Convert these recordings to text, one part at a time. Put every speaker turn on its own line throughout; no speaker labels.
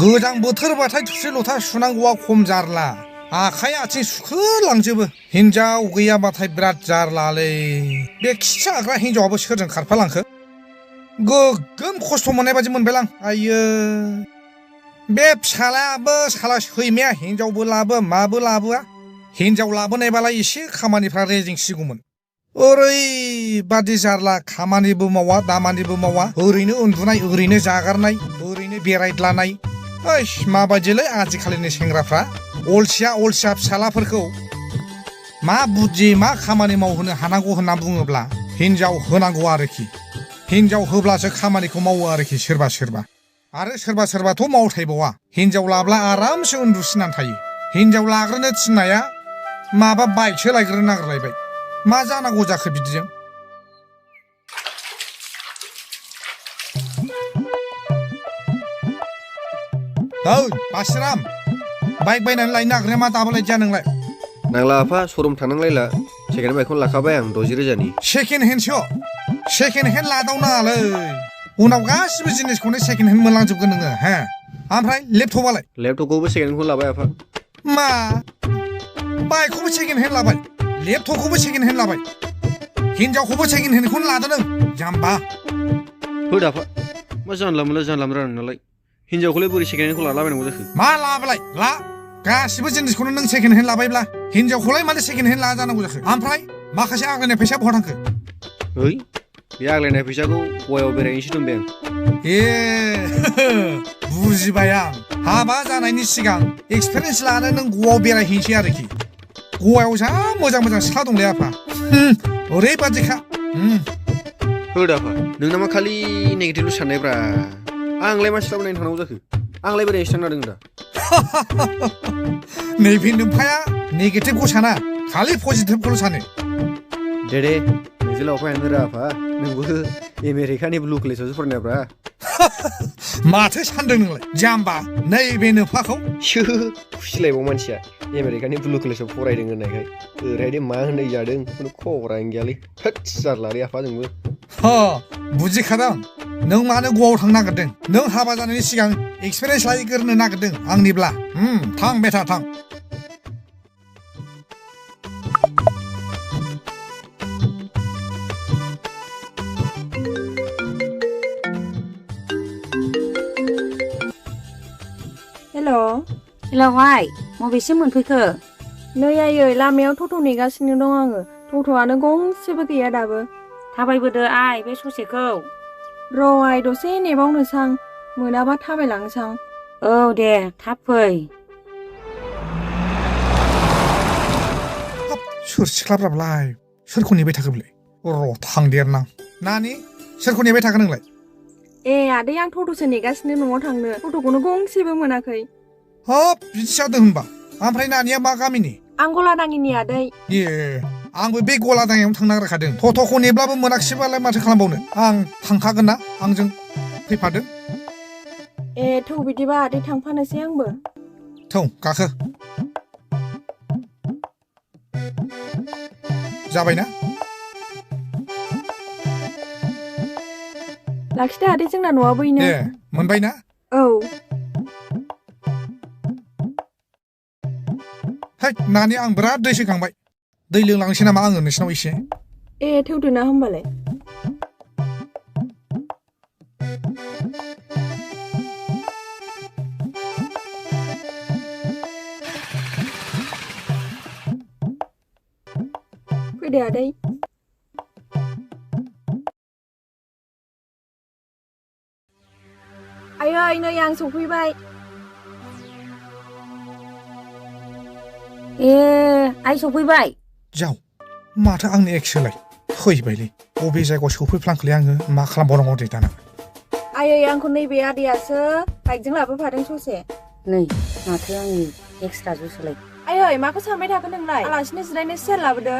गोजां बोथोरबाथाय थोरसि लथा सुनांगौआ खम जारला आखाइ आथिं सुखोलांजोबो हिनजाव गैयाबाथाय बिराद जारलालै बे खि जाग्रा हिनजावाबो सोरजों खारफालांखो गोगोम खस्थ' मोननाय बादि मोनबायलां आइयो बे फिसालायाबो साला सैमाया हिनजावबो लाबो माबो लाबोआ हिनजाव लाबोनायबालाय एसे खामानिफ्रा रेजेंसिगौमोन ओरैबादि जारला खामानिबो मावा दामानिबो मावा ओरैनो उन्दुनाय ओरैनो जागारनाय ओरैनो बेरायद्लानाय ओइस माबायदिलै आजिखालिनि सेंग्राफ्रा अलसिया फिसालाफोरखौ मा बुद्धि मा खामानि मावहोनो हानांगौ होनना बुङोब्ला हिनजाव होनांगौ आरोखि हिनजाव होब्लासो खामानिखौ मावो आरोखि सोरबा आरो सोरबाथ' मावथायबावा हिनजाव लाब्ला आरामसे उन्दुसिनानै थायो हिनजाव लाग्रोनो थिननाया माबा बाइकसो लायग्रोनो नागिरलायबाय मा जानांगौ जाखो बिदिजों बासिराम बाइक बायनानै लायनो नागिरनाया मा दाबो लायदिया नोंलाय
नांला आफा शरुम थांनांलायला सेकेन्ड बाइकखौनो लाखाबाय आं 60,000नि
सेकेन्ड हेन्ड लादावनाङालै उनाव गासिबो जिनिसखौनो सेकेन्ड हेन्ड मोनलांजोबगोन नोङो हो ओमफ्राय
लेपटपखौबो सेकेन्ड हेन्डखौनो लाबाय आफा
मा बाइकखौबो सेकेन्ड हेन्ड लाबाय लेपटपखौबो सेकेन्ड हेन्ड लाबाय हिनजावखौबो सेकेन्ड हेन्डखौनो लादो नों जाम्बा
होद आफा मा जानला मोनला नोंनालाय हिनजावखौलाय बोरै सेकेन्ड हेन्डखौ लालाबायनांगौ जाखो
मा लाबालाय ला गासिबो जिनिसखौनो नों सेकेन्ड हेन्ड लाबायब्ला हिनजावखौलाय मानो सेकेन्ड हेन्ड लाजानांगौ जाखो ओमफ्राय माखासे आग्लायनाय फैसा बहा थांखो
ओइ बे आग्लायनाय फैसाखौ गवायाव बेरायहैनोसो दोनबाय आं
ए बुजिबाय आं हाबा जानायनि सिगां एक्सपिरियेन्स लानो नों गवायाव बेरायहैनोसै आरोखि गवायाव जा मोजां सिख्ला दंलै आफा ओरैबादिखा
होद आफा नोंना मा खालि नेगेटिभल साननायब्रा आंलाय मा सिख्लाबो नायनो थांनांगौ जाखो आंलाय बेरायहैनोसो थांनो नागिरदों दा
नैबे नोम्फाया नेगेटिभखौ साना खालि पजिटिभखौल' सानो
दे नोंजों लावफायानो रा आफा नोंबो आमेरिकानि ब्लु कलेजावसो फरायनायब्रा
माथो सानदों नोंलाय जाम्बा नैबे नोम्फाखौ
खुसिलायबाव मानसिया आमेरिकानि ब्लु कलेजाव फरायदों होननायखाय ओरैहाय मा होननाय जादों खुनु खबरानो गैयालै थोद जारलालै आफा जोंबो
बुजिखादों नों मानो गवायाव थांनो नागिरदों नों हाबा जानायनि सिगां एक्सपिरियेन्स लायग्रोनो नागिरदों आंनिब्ला थां बेटा थां
हेल' आइ मबेसिम मोनफैखो
नै आयै लामायाव टट' नेगासिनो दं आङो टट'आनो गंसेबो गैया दाबो
थाबायबोदो आइ बे ससेखौ
र' आइ दसे नेबावनोसां मोनाबा थाबायलांसां
औ दे थाब फै
सोर सिख्लाफ्रालाय सोरखौ नेबाय थाखो बेलाय र' थांदेरनां नानि सोरखौ नेबाय थाखो नोंलाय
ए आदै आं टट'सो नेगासिनो न'आव थांनो टट'खौनो गंसेबो मोनाखै
हाब बिदि जादों होनबा ओमफ्राय नानिया मा गामिनि
आं गलादाङिनि आदै
ए आंबो बे गलादाङियावनो थांनो नागिरखादों टट'खौ नेब्लाबो मोनाखिसैबालाय माथो खालामबावनो आं थांखागोन ना आंजों फैफादों
ए थौ बिदिबा आदै थांफानोसै आंबो
थौ गाखो जाबायना
लाखिदो आदै जोंना न'आ बैनो
ए मोनबाय ना
औ
है नानि आं बिराद दै सोखांबाय दै लोंलांसै नामा आङो नोंसिनाव एसे
ए थौदो ना होमबालाय फैदो आदै आयै नै आं सफैबाय
ए आइ सफैबाय
जाव माथो आंनि एक्सोलाय फैबायलै बबे जायगायाव सफैफ्लांखोलै आङो मा खालामबावनांगौ दे दाना
आयै आंखौ नैबे आदैयासो बाइकजों लाबोफादों ससे
नै माथो आंनि एक्सट्रा जुसलाय
आयै माखौ सानबाय थाखो नोंलाय आलासिनो जिरायनो सियार लाबोदो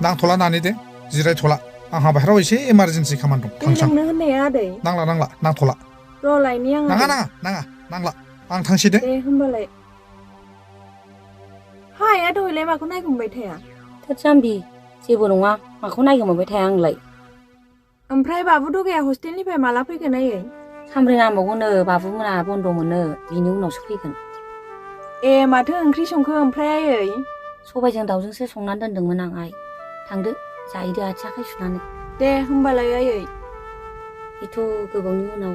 नांथ'ला नानि दे जिरायथ'ला आंहा बाहेराव एसे इमारजेन्सि खामानि दं थांसां
लोंनो होननाया आदै
नांला नांथ'ला
र' लायनि आं
नाङा आं थांसै दे
होमबालाय हाय दहायलाय माखौ नायगुमबाय थाया
थोद जाम्बि जेबो नङा माखौ नायगोमोनबाय थाया आंलाय
ओमफ्राय बाबु दगाया हस्टेलनिफ्राय माला फैगोन आयै
सानब्रै नांबावगोननो बाबुमोना बन्द मोनो बिनि उनावसो फैगोन।
ए माथो ओंख्रि संखो ओमफ्राय आयै?
सबायजों दाउजोंसो संनानै दोनदोंमोन आं आइ। थांदो जाहैदो आथिं आखाइ सुनानै।
दे होमबालाय आयै।
एथ' गोबावनि उनाव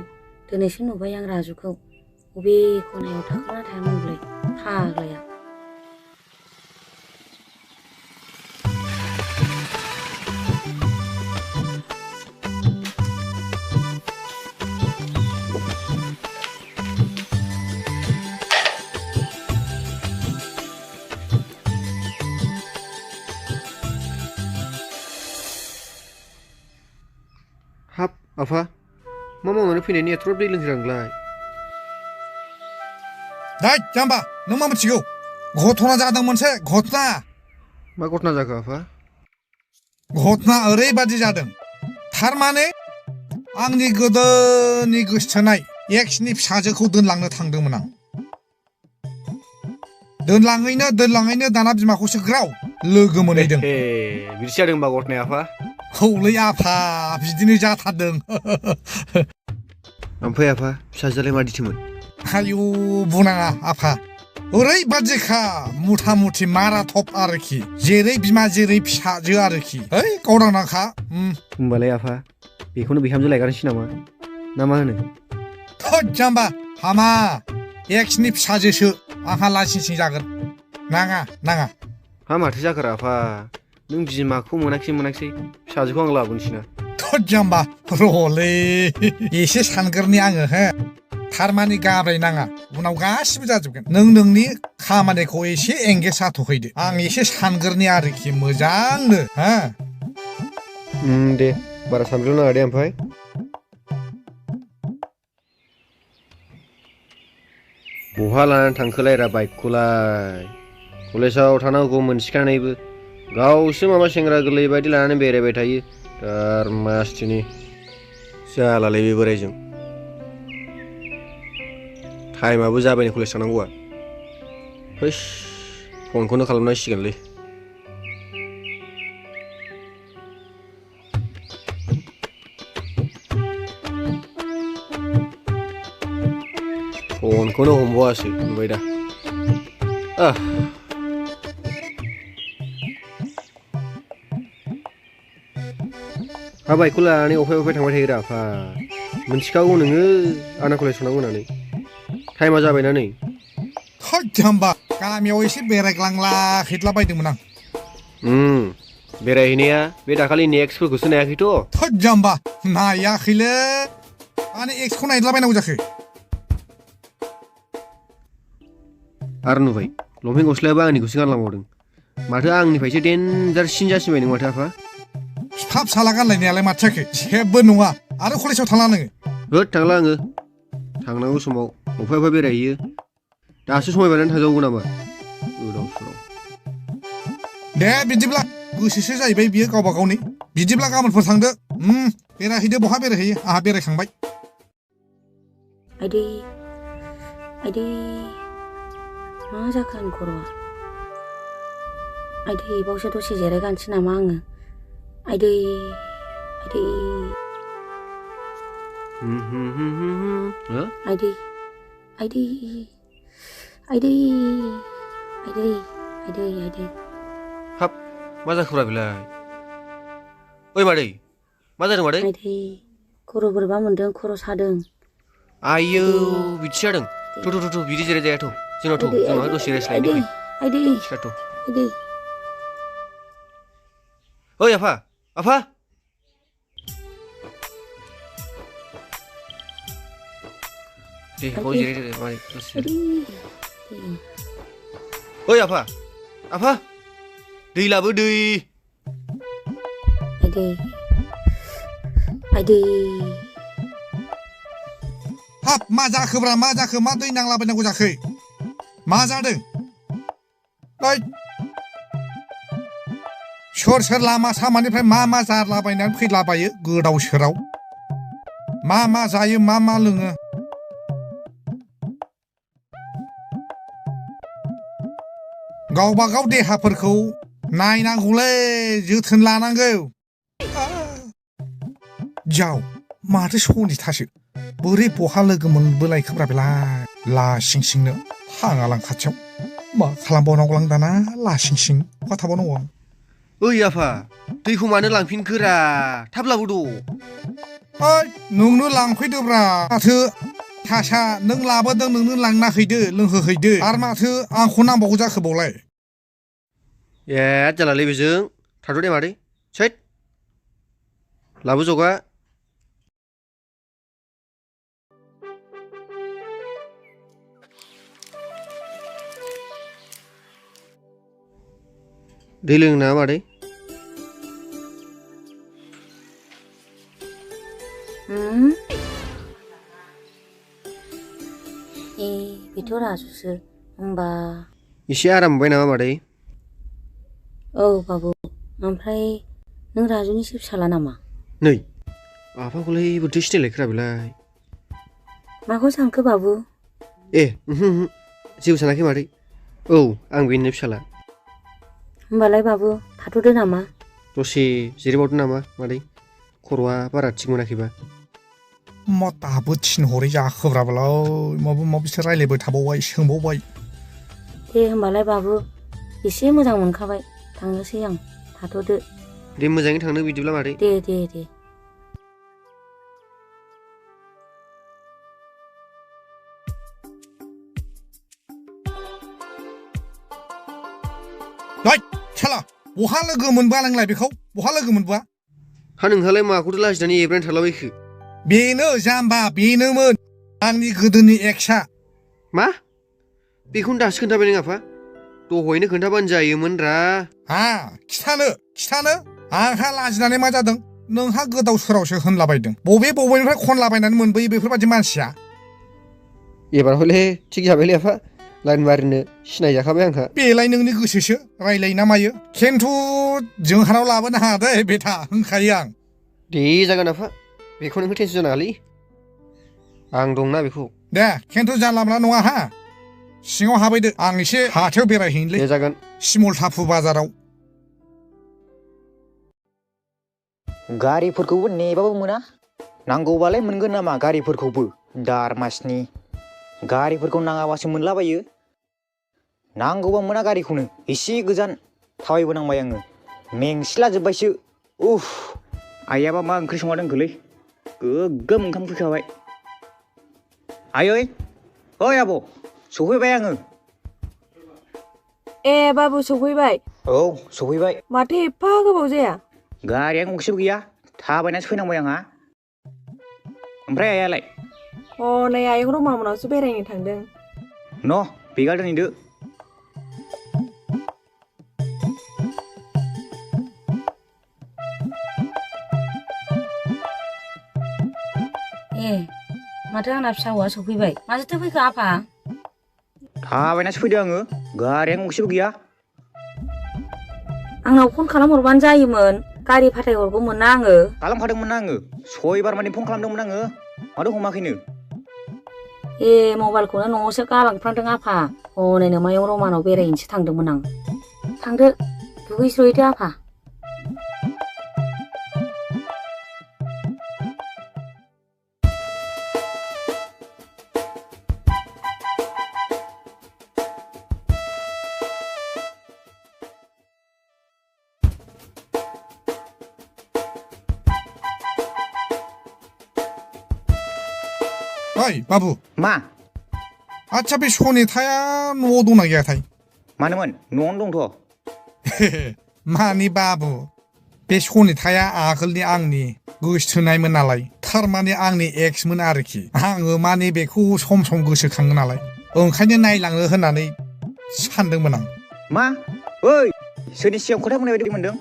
दिनैसो नुबाय आं राजुखौ। बबे खनायाव थाखोमाना थायामोन बेलाय फाग्लाया।
हाब आफा मा मावनानै फैनायनि एथ'राब दै लोंखो आंलाय?
दाय जाम्बा नों मा मिथिगौ? घटना जादों मोनसे घटना।
मा घटना जाखो आफा?
घटना ओरैबादि जादों थारमाने आंनि गोदोनि गोसोथोनाय एक्सनि फिसाजोखौ दोनलांनो थांदोंमोन आं। दोनलाङैनो दाना बिमाखौसो ग्राव लोगो मोनहैदों।
बिदिसो जादों होनबा घटनाया आफा?
हौलै आफा बिदिनो जाथारदों।
ओमफ्राय आफा फिसाजोआलाय मादिथोमोन?
आयु बुंनाङा आफा ओरैबादिखा मुथा मुथि माराथप आरोखि जेरै बिमा जेरै फिसाजो आरोखि है गावदांनाखा।
होमबालाय आफा बेखौनो बिहामजो लायगारनोसै नामा? ना मा होनो?
थोद जाम्बा हामा एक्सनि फिसाजोसो आंहा लासिंसिं जागोन। नाङा।
हा माथो जाखोरा आफा? नों बिमाखौ मोनाखिसै फिसाजोखौ आं लाबोनोसै ना।
थोद जाम्बा र'लै एसे सानग्रोनि आङो हो। थारमाने गाब्रायनाङा उनाव गासिबो जाजोबगोन। नों नोंनि खामानिखौ एसे एंगेज जाथ'हैदो। आं एसे सानग्रोनि आरोखि मोजांनो हा।
दे बारा सानग्रो नाङा दे ओमफ्राय। बहा लानानै थांखोलाय रा बाइकखौलाय? कलेजाव थानांगौ मोनसिखानायबो गावसो माबा सेंग्रा गोरलै बायदि लानानै बेरायबाय थायो दार मासथिनि। जालालै बे बोरायजों। टाइमाबो जाबाय कलेज थांनांगौआ। हैस फनखौनो खालामनांसिगोनलै। फनखौनो हमबावासै नुबाय दा। हा बाइकखौ लानानै अफाय थांबाय थायो रा आफा? मोनथिखागौ नोङो आंना कलेज थांनांगौ होननानै। टाइमा जाबायना नै।
थोद जाम्बा गामियाव एसे बेरायग्लांला हैदलाबायदोंमोन आं।
बेरायहैनाया बे दाखालि नेक्सफोरखौसो नायाखैथ'?
थोद जाम्बा नायाखैलै माने एक्सखौ नायदलाबायनांगौ जाखो?
आरो नुबाय लंपेन्ट गस्लायाबो आंनिखौसो गानलांबावदों। माथो आंनिफ्रायसो देनजारसिन जासिनबाय नों माथो आफा?
बिफा फिसाला गानलायनायालाय माथो जाखो? जेबो नङा। आरो कलेजाव थांला नोङो?
होद थांला आङो। थांनांगौ समाव अफाय बेरायहैयो। दासो समाय बारनानै थांजाबावगौ नामा? गोदाव सोराव।
दे बिदिब्ला गोसोसो जाहैबाय बियो गावबा गावनि। बिदिब्ला गाबोनफोर थांदो। बेरायहैदो बहा बेरायहैयो आंहा बेरायखांबाय।
आइदै मा जाखो आंनि खर'आ? आइदै बावसो दसे जिरायगानोसै नामा आङो? आइदै
हाब मा जाखोब्रा बेलाय? ओइ मादै मा जादों मादै?
आइदै खर' बोरैबा मोनदों, खर' सादों।
आयौ बिदिसो जादों? थ' बिदि जिरायजायाथ'। जोंनावहाय दसे रेस्ट लायनो फै। सिखारथ'। ओइ आफा दे बाव जिरायदो मादै दसे। ओइ आफा दै लाबो दै।
हाब मा जाखोब्रा मा जाखो? मा दै नांलाबायनांगौ जाखो? मा जादों? सोर लामा सामानिफ्राय मा जालाबायनानै फैलाबायो गोदाव सोराव? मा जायो मा लोङो? गावबा गाव देहाफोरखौ नायनांगौलै, जोथोन लानांगौ। जाव माथो सनिथासो बोरै बहा लोगो मोनबोलायखोब्रा बेलाय ला सिं सिंनो थाङालां खाथियाव मा खालामबावनांगौलां दाना ला सिं सिं बहा थाबावनांगौ आं
ओइ आफा दैखौ मानो लांफिनखोरा थाब लाबोद'
ओइ नोंनो लांफैदोब्रा माथो थासा नों लाबोदों नोंनो लांना हैदो लोंहोहैदो आरो माथो आंखौ नांबावगौ जाखो बावलाय
ए जालालै बेजों थाथ' दे मादै सैद लाबो जगा दै लोंनो नामा मादै
ए बेथ' राजुसो होमबा
एसे आराम मोनबाय नामा मादै
औ बाबु ओमफ्राय नों राजुनिसो फिसाला नामा
नै आफाखौलाय बोरैथो सिनायलायखोरा बेलाय
माखौ सानखो बाबु
ए जेबो सानाखै मादै औ आं बेनिनो फिसाला
होमबालाय बाबु थाथ'दो नामा
दसे जिरायबावदो नामा मादै खर'आ बारा थिग मोनाखैबा
मा दाबो थिनहरै जाखोब्रा बेलाय माबा माबिसो रायलायबाय थाबावबाय सोंबावबाय
दे होमबालाय बाबु एसे मोजां मोनखाबाय थांनोसै आं थाथ'दो
दे मोजाङै थांनो बिदिब्ला मादै
दे
ओइ साला बहा लोगो मोनबोआ नोंलाय बेखौ बहा लोगो मोनबोआ
हा नोंहालाय माखौथो लाजिनानै एब्रायना थालाबायखो
बेनो जाम्बा बेनोमोन आंनि गोदोनि एक्सआ
मा बेखौनो दासो खोन्थाबाय नों आफा दहायनो खोन्थाबानो जायोमोन रा
हा खिथानो आंहा लाजिनानै मा जादों नोंहा गोदाव सोरावसो होनलाबायदों बबेनिफ्राय खनलाबायनानै मोनबोयो बेफोरबायदि मानसिया
एबार हले थिग जाबायलै आफा लाइन मारिनो सिनायजाखाबाय आंहा
बेलाय नोंनि गोसोसो रायलायो ना मायो खिन्थु जोंहानाव लाबोनो हाया दे बेथा होनखायो आं
दे जागोन आफा बेखौ नोंखौ टेनसन नाङालै आं दंना बेखौ
दे खिन्थु जानला मोनला नङा हा सिङाव हाबैदो आं एसे हाथायाव बेरायहैनोलै
दे जागोन
सिमल थाफु बाजाराव
गारिफोरखौबो नेबाबो मोना नांगौबालाय मोनगोन नामा गारिफोरखौबो दारमासनि गारिफोरखौ नाङाबासो मोनलाबायो नांगौबा मोना गारिखौनो एसे गोजान थाबायबोनांबाय आङो मेंसिलाजोब्बायसो उफ आइयाबा मा ओंख्रि संना दोनखोलै गोग्गोम ओंखाम फैखाबाय आयै ओइ आब' सफैबाय आङो
ए बाबु सफैबाय
औ सफैबाय
माथो एफा गोबाव जाया
गारियानो गंसेबो गैया थाबायनासो फैनांबाय आंहा ओमफ्राय आइयालाय
हनै आयं रमा मोनावसो बेरायनो थांदों
न' बेगा दोनहैदो
ए माथो आंना फिसा हौवा सफैबाय माजोंथो फैखो आफा
थाबायनासो फैदो आङो गारियानो गंसेबो गैया
आंनाव फन खालामहरबानो जायोमोन गारि फाथायहरगौमोन ना आङो
खालामखादोंमोन ना आङो 6 बार माने फन खालामदोंमोन आङो माथो हमाखैनो
ए मबाइलखौनो न'आवसो गालांफ्रांदों आफा हनै नोमायाव रमानाव बेरायनोसो थांदोंमोन आं थांदो दुगैस्र'हैदो आफा
ओइ बाबु
मा
आच्छा बे सनिथाया न'आव दंना गैयाथाय
मानोमोन न'आवनो दंथ'
मानि बाबु बे सनिथाया आगोलनि आंनि गोसोथोनायमोन नालाय थारमाने आंनि एक्समोन आरोखि आङो माने बेखौ सम सम गोसोखाङो नालाय ओंखायनो नायलांनो होननानै सानदोंमोन आं
मा ओइ सोरनि सिगाङाव खोथा बुंनाय बायदि मोनदों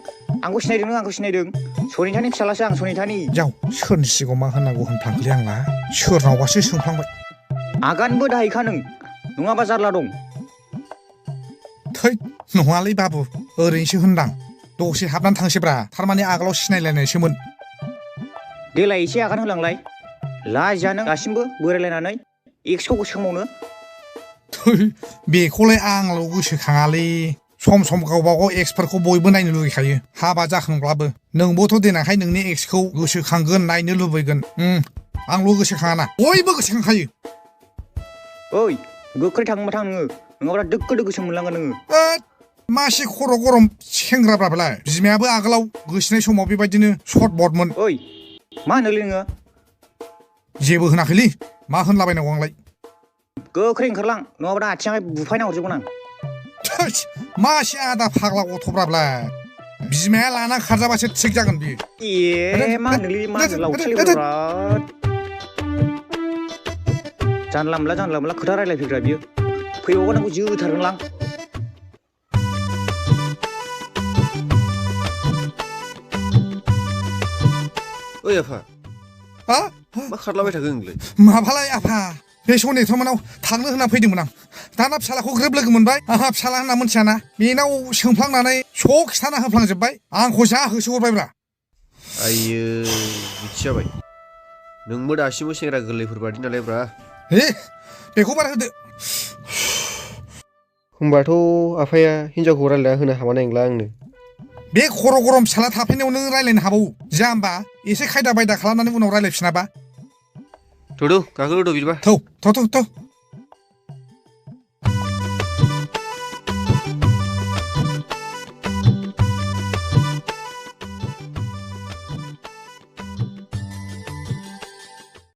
आंखौ सिनायदों नों आंखौ सिनायदों सनिथानि फिसालासो आं सनिथानि
जाव सोरनि सिगाङाव मा होननांगौ होनफ्लांखोलै आंला सोरनावबासो सोंफ्लांबाय
आगानबो दाहैखा नों नङाबा जारला दं
थै नङालै बाबु ओरैनोसो होनदां दसे हाबनानै थांसैब्रा थारमाने आगोलाव सिनायलायनायसोमोन
देलाय एसे आगान होलांलाय लाजिया नों दासिमबो बोरायलायनानै एक्सखौ गोसोखांबावनो
थै बेखौलाय आंल' गोसोखाङालै सम सम गावबागाव एक्सफोरखौ बयबो नायनो लुगैखायो हाबा जाखांब्लाबो नोंबोथ' देनांहाय नोंनि एक्सखौ गोसोखांगोन नायनो लुबैगोन आंल' गोसोखाङाना बयबो गोसोखांखायो
ओइ गोख्रै थाङोबा थां नोङो नङाब्ला दोक्को दोक्कोसो मोनलांगोन नोङो
मासे खर' गरम सेंग्राब्रालाय बिमायाबो आगोलाव गोसोनाय समाव बेबायदिनो सर्ट बर्डमोन
ओइ मा होनोलै नोङो
जेबो होनाखैलै मा होनलाबायनांगौ आंलाय
गोख्रै ओंखारलां नङाब्ला आथिङाय बुफायना हरजोबगोन आं
थोस मासे आदा फाग्ला गथ'ब्रालाय बिमाया लाना खारजाबासो थिग जागोन बियो
ए मा होनोलै मा होनो लावथि बिराद जानला मोनला खोथा रायलायफैग्रा बियो फैबावगोन आंखौ जोथारगोनलां
ओइ आफा
हा
मा खारलाबाय थाखो नोंलाय
माबालाय आफा बे सनेथ'मोनाव थांनो होनना फैदोंमोन आं दाना फिसालाखौ ग्रोब लोगो मोनबाय आंहा फिसाला होनना मोनथियाना बेनाव सोंफ्लांनानै स' खिथाना होफ्लांजोब्बाय आंखौ जा होसोहरबायब्रा
आइयो बिदि जाबाय नोंबो दासिमबो सेंग्रा गोरलैफोर बादि नालाय ब्रा
हे बेखौ बारा होदो
होमबाथ' आफाया हिनजावखौ रायलायना होनो हाबानाय नंला आंनो
बे खर' गरम फिसाला थाफैनायाव नों रायलायनो हाबावो जाम्बा एसे खायदा बायदा खालामनानै उनाव रायलायफिनाबा
थ'दो गाखोदो बिदिबा
थौ